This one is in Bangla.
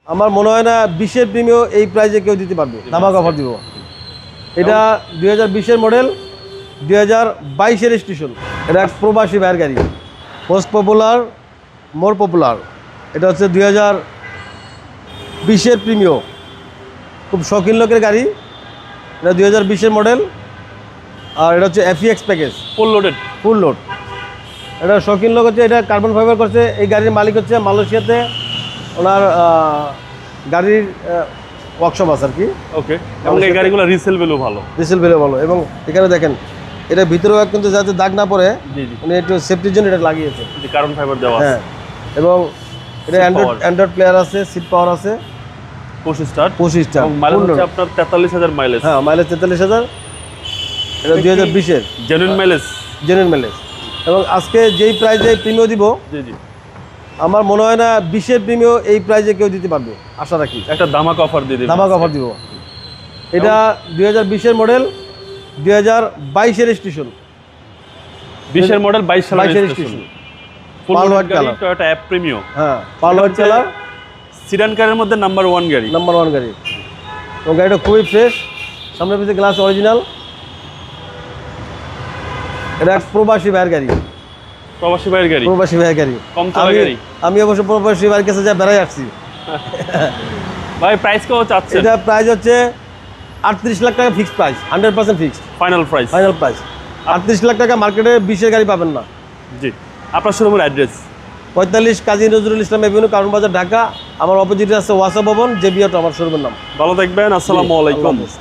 আমার মনে হয় না 20-এর প্রিমিয়াম এই প্রাইজে কেউ দিতে পারবে। ধামাক অফার দিব। এটা 2020-এর মডেল, 2022-এর রেজিস্ট্রেশন। এটা এক প্রবাসী ভাইয়ের গাড়ি, মোস্ট পপুলার, মোর পপুলার। এটা হচ্ছে 2020-এর প্রিমিয়াম, খুব শৌখিন লোকের গাড়ি। এটা 2020-এর মডেল, আর এটা হচ্ছে FEX package, full loaded, full load. এটা শৌখিন লোক হচ্ছে, এটা কার্বন ফাইবার করছে। এই গাড়ির মালিক হচ্ছে মালয়েশিয়াতে, ওনার গাড়ির ওয়ার্কশপ আছে আর কি। ওকে, এবং এই গাড়িগুলো রিসেল ভ্যালু ভালো, রিসেল ভ্যালু ভালো। এবং এখানে দেখেন, এটা ভিতরেও কিন্তু যাতে দাগ না পড়ে, জি জি, উনি একটু সেফটির জন্য এটা লাগিয়েছে। কার্বন ফাইবার দেওয়া আছে। হ্যাঁ, এবং এটা অ্যান্ড্রয়েড প্লেয়ার আছে, সিট পাওয়ার আছে, 25 স্টার। 25 স্টার। এবং মাইলেজ হচ্ছে আপনার 43,000 মাইলেজ। হ্যাঁ, মাইলেজ 43,000। এটা 2020-এর জেনুইন মাইলেজ, জেনুইন মাইলেজ। এবং আজকে যেই প্রাইজে প্রিমিয়াম দিব, জি জি, আমার মনে হয় না 20-এর প্রিমিয়াম এই প্রাইজে কেউ দিতে পারবে, আশা রাখি। একটা ধামাক অফার দিয়ে দেব। ধামাক অফার দিব। এটা 2020-এর মডেল, 2022-এর রেজিস্ট্রেশন। 20-এর মডেল, 22 সালের 22-এর registration. Registration. Full pearl white white colour, colour. Toyota অ্যাপ প্রিমিয়াম। হ্যাঁ, পাল হোয়াইট কালার, সিডান কারের মধ্যে নাম্বার 1 গাড়ি। নাম্বার 1 গাড়ি। এবং গাড়িটা খুবই ফ্রেশ, সামনে পিছনে গ্লাস অরিজিনাল। এটা এক প্রবাসী ভাইয়ের গাড়ি, প্রবাসী ভাইয়ের গাড়ি, প্রবাসী ভাইয়ের গাড়ি। কম চলা গাড়ি। আমি অবশ্য প্রবাসী ভাইয়ের কাছে যা বেড়াই আসছি। ভাই প্রাইস কত চাচ্ছেন? এটা প্রাইস হচ্ছে 38 লাখ টাকা fixed price, 100% fixed final price. Final price 38 lakh টাকা। মার্কেটে 20-এর গাড়ি পাবেন না। জি, আপনার শোরুমের অ্যাড্রেস? 45 কাজী নজরুল ইসলাম এভিনিউ, কারণ বাজার, ঢাকা। আমার অপোজিটে আছে ওয়াসা ভবন, JB অটো আমার শোরুমের নাম। ভালো থাকবেন, আসসালামু আলাইকুম। আল্লাহ হাফেজ।